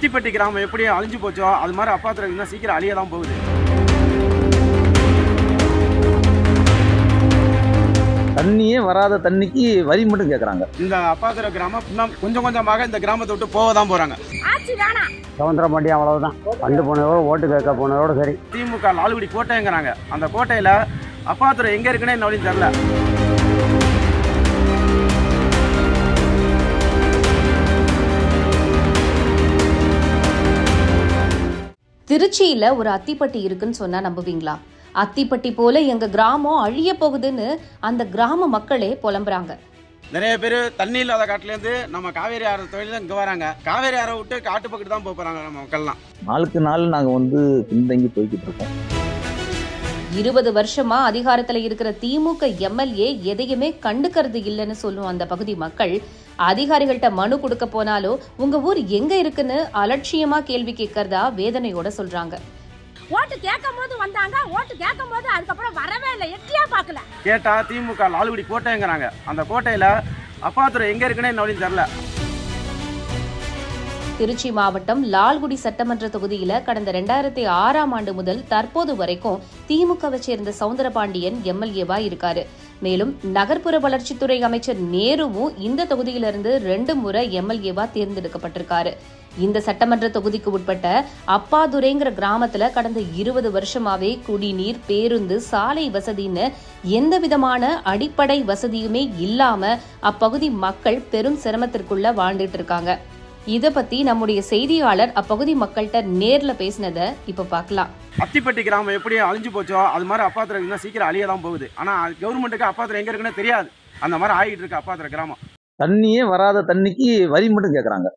அத்திப்பட்டி கிராமம் எப்படி அழிஞ்சு போச்சோ அது மாதிரி அப்பாத்துறை இன்னும் சீக்கிரம் அழிய தான் போகுது. தண்ணியே வராத தண்ணிக்கு வரி மட்டும் கேட்குறாங்க. இந்த அப்பாத்துறை கிராமம் இன்னும் கொஞ்சம் கொஞ்சமாக இந்த கிராமத்தை விட்டு போக தான் போறாங்க. சவுந்தரம் பாண்டி அவ்வளவுதான். பண்டு போனதோட ஓட்டு கேட்க போனதோட சரி. திமுக லால்குடி கோட்டைங்கிறாங்க. அந்த கோட்டையில அப்பாத்துறை எங்க இருக்குன்னே இன்னும் தெரியல. திருச்சியில ஒரு அத்திப்பட்டி இருக்குன்னு சொன்னா நம்புவீங்களா? அத்திப்பட்டி போல எங்க கிராமம் அழிய போகுதுன்னு அந்த கிராம மக்களே புலம்புறாங்க. நிறைய பேர் தண்ணி இல்லாத காட்டுலேருந்து நம்ம காவேரி ஆறு தொழில் இங்கே வராங்க. காவேரி ஆறை விட்டு காட்டு பக்கத்து தான் போகிறாங்க நம்ம மக்கள்லாம். நாளுக்கு நாள் நாங்கள் பின்தங்கி போய்கிட்டு இருக்கோம். 20 வருஷமா அதிகாரத்துல இருக்கிற திமுக எம்எல்ஏ எதையுமே கண்டுக்கிறது இல்லைன்னு சொல்லும் அந்த பகுதி மக்கள் அதிகாரிகள்கிட்ட மனு கொடுக்க போனாலும் உங்க ஊர் எங்க இருக்குன்னு அலட்சியமா கேள்வி கேட்கறதா வேதனையோட சொல்றாங்க. ஓட்டு கேட்கும் போது வந்தாங்க, ஓட்டு கேட்கும் போது அதுக்கப்புறம் வரவே இல்லை, எட்டியா பார்க்கல. கேட்டா திமுக லால்குடி கோட்டைங்கிறாங்க. அந்த கோட்டையில அப்பாத்துறை எங்க இருக்குன்னே இன்னும் தெரியல. திருச்சி மாவட்டம் லால்குடி சட்டமன்ற தொகுதியில கடந்த 2006ஆம் ஆண்டு முதல் தற்போது வரைக்கும் திமுகவை சேர்ந்த சவுந்தரபாண்டியன் எம்எல்ஏவா இருக்காரு. மேலும் நகர்ப்புற வளர்ச்சித்துறை அமைச்சர் நேருவும் இந்த தொகுதியிலிருந்து 2 முறை எம்எல்ஏவா தேர்ந்தெடுக்கப்பட்டிருக்காரு. இந்த சட்டமன்ற தொகுதிக்கு உட்பட்ட அப்பாதுரைங்கிற கிராமத்துல கடந்த 20 வருஷமாவே குடிநீர், பேருந்து, சாலை வசதின்னு எந்த விதமான அடிப்படை வசதியுமே இல்லாம அப்பகுதி மக்கள் பெரும் சிரமத்திற்குள்ள வாழ்ந்துட்டு இருக்காங்க. இத பத்தி நம்முடைய செய்தியாளர் அப்பகுதி மக்கள்கிட்ட நேர்ல பேசினத இப்ப பார்க்கலாம். அத்திப்பட்டி கிராமம் எப்படி அழிஞ்சு போச்சோ அது மாதிரி அப்பாத்துறை இன்னும் சீக்கிரம் அழிய தான் போகுது. ஆனா கவர்மெண்ட்டுக்கு அப்பாத்துறை எங்க இருக்குன்னு தெரியாது. அந்த மாதிரி ஆகிட்டு இருக்கு அப்பாத்துறை கிராமம். தண்ணியே வராத தண்ணிக்கு வரி மட்டும் கேட்குறாங்க.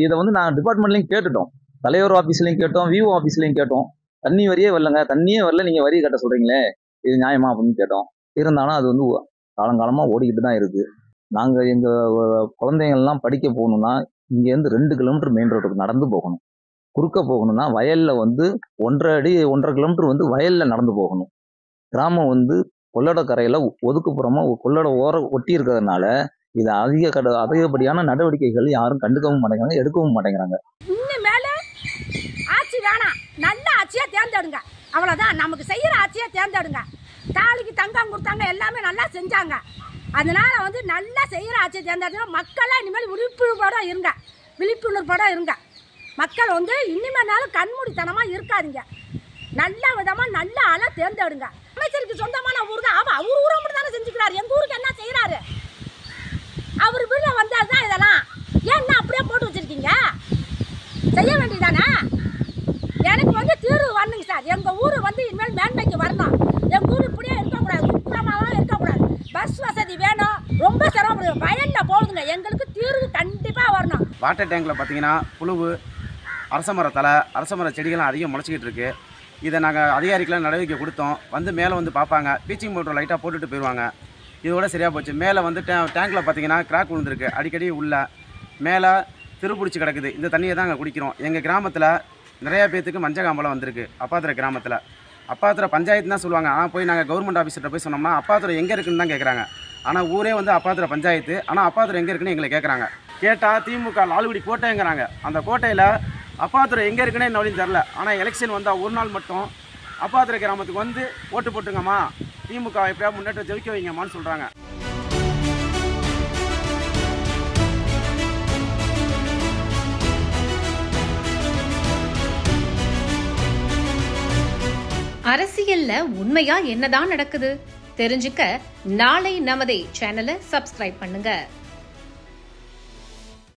இதை நான் டிபார்ட்மெண்ட்லையும் கேட்டுட்டோம், தலைவர் ஆஃபீஸ்லையும் கேட்டோம், விஓ ஆஃபீஸ்லையும் கேட்டோம். தண்ணி வரியே வரலங்க, தண்ணியே வரல, நீங்கள் வரி கட்ட சொல்கிறீங்களே, இது நியாயமா அப்படின்னு கேட்டோம். இருந்தாலும் அது காலங்காலமாக ஓடிக்கிட்டு தான் இருக்குது. நாங்கள் எங்கள் குழந்தைங்கள்லாம் படிக்க போகணுன்னா இங்கேருந்து 2 கிலோமீட்டர் மெயின் ரோட்டுக்கு நடந்து போகணும். குறுக்க போகணும்னா வயலில் 1.5 கிலோமீட்டர் வயலில் நடந்து போகணும். கிராமம் கொள்ளட கரையில் ஒதுக்குப்புறமாக கொள்ளட ஒட்டி இருக்கிறதுனால இது அதிகப்படியான நடவடிக்கைகள் யாரும் கண்டுக்கவும் மாட்டேங்கிறாங்க, எடுக்கவும் மாட்டேங்கிறாங்க. இன்னும் மேல ஆட்சி வேணாம், நல்ல ஆட்சியா தேர்ந்தெடுங்க, அவ்வளவுதான். நமக்கு செய்யற ஆட்சியா தேர்ந்தெடுங்க. தாலிக்கு தங்கம் கொடுத்தாங்க, எல்லாமே நல்லா செஞ்சாங்க. அதனால நல்லா செய்யற ஆட்சியை தேர்ந்தெடுங்க. மக்கள்லாம் இனிமேல் விழிப்புணர்வோட இருங்க. மக்கள் இனிமேனாலும் கண்மூடித்தனமா இருக்காதீங்க. நல்ல விதமா நல்ல ஆளை தேர்ந்தெடுங்க. அமைச்சருக்கு சொந்தமான ஊருக்கு அவர் ஊரை மட்டும் தானே செஞ்சுக்கிறாரு, எங்க ஊருக்கு என்ன செய்யறாரு? அவர் வீட்டுல வந்தால்தான் இதெல்லாம் ஏன் அப்படியே போட்டு வச்சிருக்கீங்க? செய்ய வேண்டியதானே? எனக்கு தீர்வு வரணுங்க சார். எங்க ஊரு இனிமேல் மேன்மைக்கு வரணும். எங்க ஊர் இப்படியே இருக்கக்கூடாது, உட்புறமாவும் இருக்கக்கூடாது. பஸ் வசதி வேணும். ரொம்ப சிரமப்படுது, வயல்ல போகுதுங்க. எங்களுக்கு தீர்வு கண்டிப்பா வரணும். வாட்டர் டேங்க்ல பார்த்தீங்கன்னா புழுவு, அரசமர தலை, அரசமர செடிகள்லாம் அதிகம் முளைச்சிக்கிட்டு இருக்கு. இதை நாங்கள் அதிகாரிக்கெலாம் நடவடிக்கை கொடுத்தோம். மேலே பார்ப்பாங்க, பீச்சிங் பவுடர் லைட்டாக போட்டுட்டு போயிடுவாங்க. இதோட சரியாக போச்சு. மேலே டேங்கில் பார்த்தீங்கன்னா கிராக் விழுந்துருக்கு. அடிக்கடி உள்ள மேலே திருப்பிடிச்சி கிடக்குது. இந்த தண்ணியை தான் நாங்கள் குடிக்கிறோம். எங்கள் கிராமத்தில் நிறையா பேர்த்துக்கு மஞ்சள் காம்பலம் வந்திருக்கு. அப்பாத்துறை கிராமத்தில் அப்பாத்துறை பஞ்சாயத்து தான் சொல்லுவாங்க. ஆனால் போய் நாங்கள் கவர்மெண்ட் ஆஃபீஸர்கிட்ட போய் சொன்னோம்னா அப்பாத்துறை எங்கே இருக்குன்னு தான் கேட்குறாங்க. ஆனால் ஊரே அப்பாத்துறை பஞ்சாயத்து, ஆனால் அப்பாத்துறை எங்கே இருக்குன்னு எங்களை கேட்குறாங்க. கேட்டால் திமுக லால்குடி கோட்டைங்கிறாங்க. அந்த கோட்டையில் அப்பாத்துறை எங்கே இருக்குன்னே இன்னும் தெரில. ஆனால் எலெக்ஷன் வந்தால் ஒரு நாள் மட்டும் அப்பாத்துறை கிராமத்துக்கு ஓட்டு போட்டுங்கம்மா, திமுக எப்படியா முன்னேற்றம் ஜெயிக்க வைங்கம்மான்னு சொல்கிறாங்க. அரசியல்ல உண்மையா என்னதான் நடக்குது தெரிஞ்சுக்க நாளை நமதே சேனலை சப்ஸ்கிரைப் பண்ணுங்க.